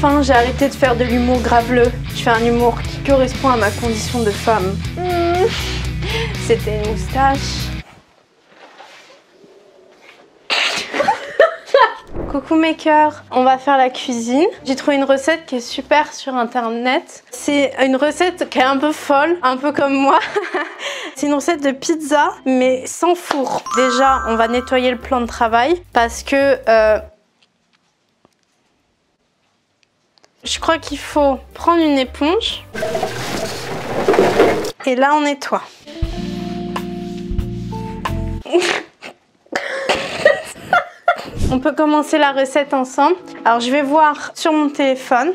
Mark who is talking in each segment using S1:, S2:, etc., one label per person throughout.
S1: Enfin, j'ai arrêté de faire de l'humour graveleux. Je fais un humour qui correspond à ma condition de femme. C'était une moustache. Coucou mes cœurs, on va faire la cuisine. J'ai trouvé une recette qui est super sur internet. C'est une recette qui est un peu folle, un peu comme moi. C'est une recette de pizza, mais sans four. Déjà, on va nettoyer le plan de travail parce que je crois qu'il faut prendre une éponge et là on nettoie. On peut commencer la recette ensemble. Alors je vais voir sur mon téléphone.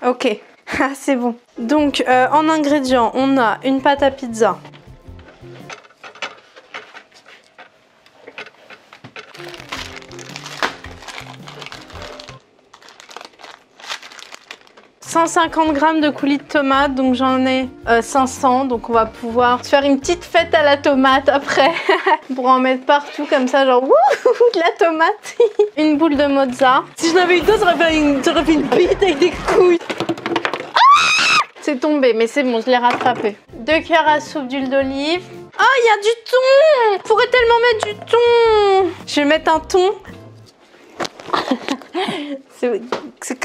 S1: Ok, c'est bon. Donc en ingrédients, on a une pâte à pizza. « 150 g de coulis de tomates, donc j'en ai 500, donc on va pouvoir se faire une petite fête à la tomate après. On pourra en mettre partout comme ça, genre wouh, de la tomate. Une boule de mozza. Si j'en avais eu deux, j'aurais fait une bite avec des couilles. C'est tombé, mais c'est bon, je l'ai rattrapé. 2 cuillères à soupe d'huile d'olive. Ah, il y a du thon! On pourrait tellement mettre du thon! Je vais mettre un thon.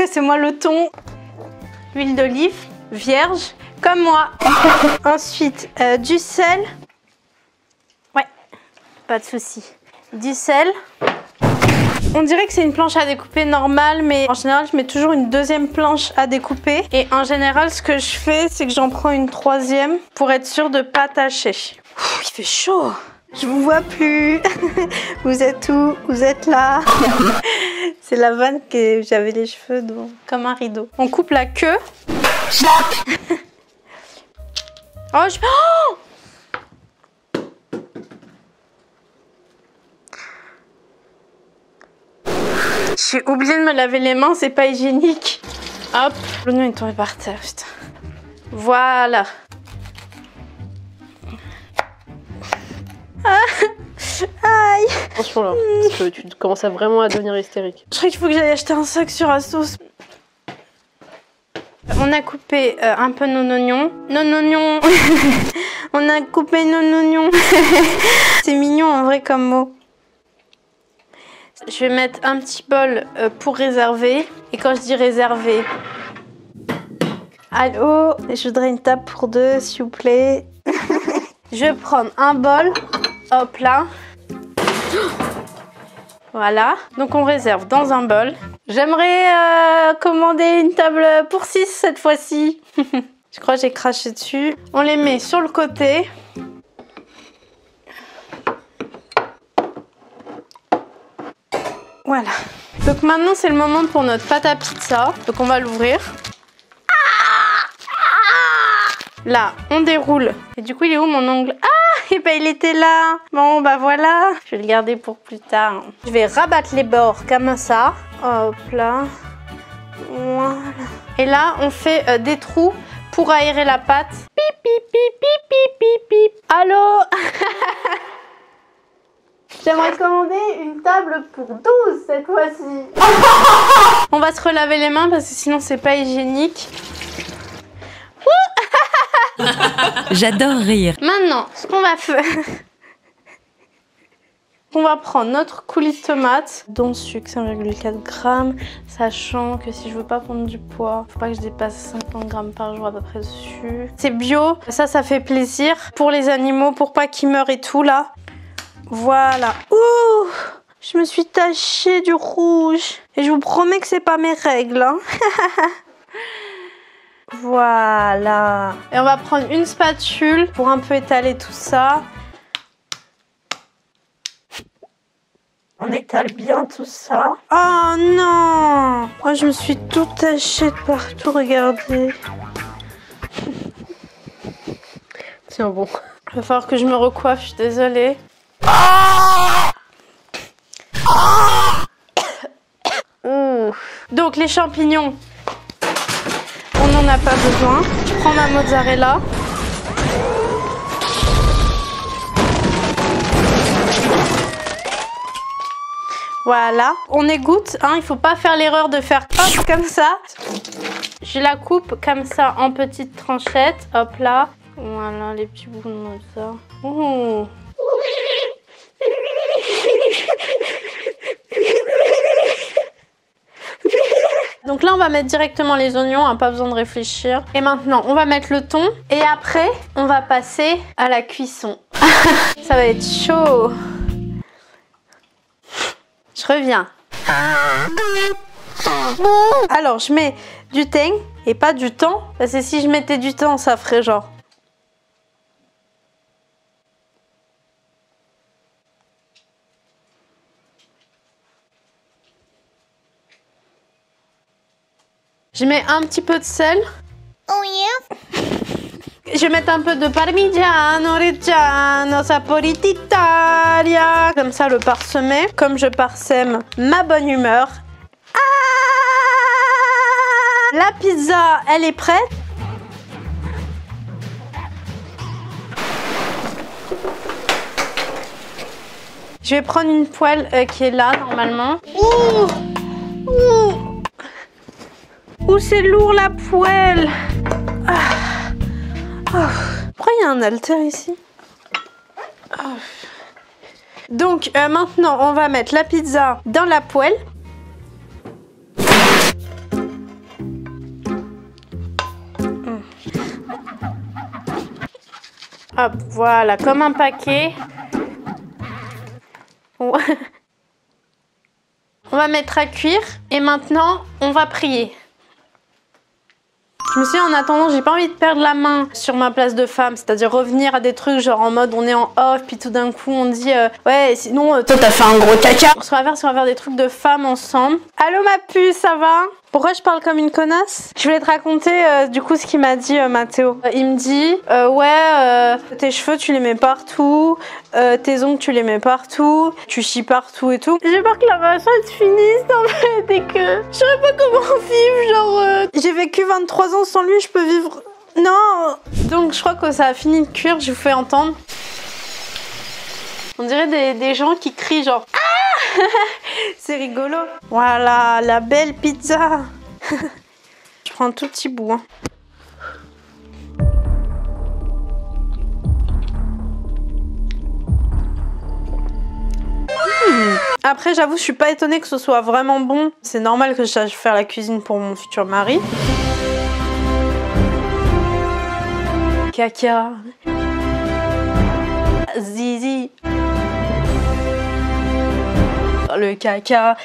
S1: C'est moi le thon. Huile d'olive vierge, comme moi. Ensuite, du sel. Ouais, pas de souci. Du sel. On dirait que c'est une planche à découper normale, mais en général, je mets toujours une deuxième planche à découper. Et en général, ce que je fais, c'est que j'en prends une troisième pour être sûre de ne pas tâcher. Ouh, il fait chaud. Je vous vois plus. Vous êtes où? Vous êtes là. C'est la vanne que j'avais les cheveux devant, comme un rideau. On coupe la queue. Oh, oh, j'ai oublié de me laver les mains, c'est pas hygiénique. Hop, l'oignon est tombé par terre, putain. Voilà. Ah. Aïe.
S2: Attention là, parce que tu commences à vraiment à devenir hystérique.
S1: Je crois qu'il faut que j'aille acheter un sac sur Asos. On a coupé un peu nos oignons. Nos oignons. On a coupé nos oignons. C'est mignon en vrai comme mot. Je vais mettre un petit bol pour réserver. Et quand je dis réserver... Allô, je voudrais une table pour deux, s'il vous plaît. Je vais prendre un bol. Hop là. Voilà. Donc on réserve dans un bol. J'aimerais commander une table pour 6 cette fois-ci. Je crois que j'ai craché dessus. On les met sur le côté. Voilà. Donc maintenant c'est le moment pour notre pâte à pizza. Donc on va l'ouvrir. Là, on déroule. Et du coup, il est où mon ongle? Ah, et ben il était là. Bon, bah voilà. Je vais le garder pour plus tard. Je vais rabattre les bords comme ça. Hop là. Voilà. Et là, on fait des trous pour aérer la pâte. Pip, pip, pip, pip, pip, pip, pip. Allô? J'aimerais commander une table pour 12 cette fois-ci. On va se relaver les mains parce que sinon, c'est pas hygiénique.
S3: J'adore rire.
S1: Maintenant, ce qu'on va faire, on va prendre notre coulis de tomates, dont sucre 5,4 g, sachant que si je veux pas prendre du poids, faut pas que je dépasse 50 g par jour à peu près dessus. C'est bio, ça fait plaisir pour les animaux, pour pas qu'ils meurent et tout là. Voilà. Ouh, je me suis tachée du rouge. Et je vous promets que c'est pas mes règles, hein. Voilà. Et on va prendre une spatule pour un peu étaler tout ça. On étale bien tout ça. Oh non! Oh, je me suis tout tachée de partout, regardez.
S2: Tiens bon.
S1: Il va falloir que je me recoiffe, je suis désolée. Donc les champignons. On n'en a pas besoin. Je prends ma mozzarella. Voilà, on égoutte, hein, il faut pas faire l'erreur de faire hop comme ça. Je la coupe comme ça en petites tranchettes, hop là. Voilà, les petits bouts comme ça. Ouh. Donc là, on va mettre directement les oignons, hein, pas besoin de réfléchir. Et maintenant, on va mettre le thon. Et après, on va passer à la cuisson. Ça va être chaud. Je reviens. Alors, je mets du thym et pas du thon. Parce que si je mettais du thon, ça ferait genre... Je mets un petit peu de sel. Oh yeah. Je vais mettre un peu de parmigiano reggiano sapori d'Italia. Comme ça, le parsemer. Comme je parsème ma bonne humeur. Ah, la pizza, elle est prête. Je vais prendre une poêle qui est là, normalement. Ouh, ouh. Ouh, c'est lourd la poêle. Ah. Oh. Pourquoi il y a un haltère ici? Oh. Donc maintenant on va mettre la pizza dans la poêle. Hop, voilà, comme un paquet. On va mettre à cuire et maintenant on va prier. Je me suis dit, en attendant, j'ai pas envie de perdre la main sur ma place de femme, c'est-à-dire revenir à des trucs genre en mode on est en off, puis tout d'un coup on dit ouais, sinon toi t'as fait un gros caca. Ce qu'on va faire des trucs de femmes ensemble. Allô ma puce, ça va? Pourquoi je parle comme une connasse? Je voulais te raconter du coup ce qu'il m'a dit Mathéo. Il me dit ouais, tes cheveux tu les mets partout, tes ongles tu les mets partout, tu chies partout et tout. J'ai peur que la relation se finisse en fait et que je saurais pas comment vivre, genre j'ai vécu 23 ans sans lui, je peux vivre... Non. Donc je crois que ça a fini de cuire, je vous fais entendre. On dirait des gens qui crient genre ah. C'est rigolo. Voilà, la belle pizza. Je prends un tout petit bout. Hein. Après, j'avoue, je suis pas étonnée que ce soit vraiment bon. C'est normal que je sache faire la cuisine pour mon futur mari. Caca. Zizi. Le caca.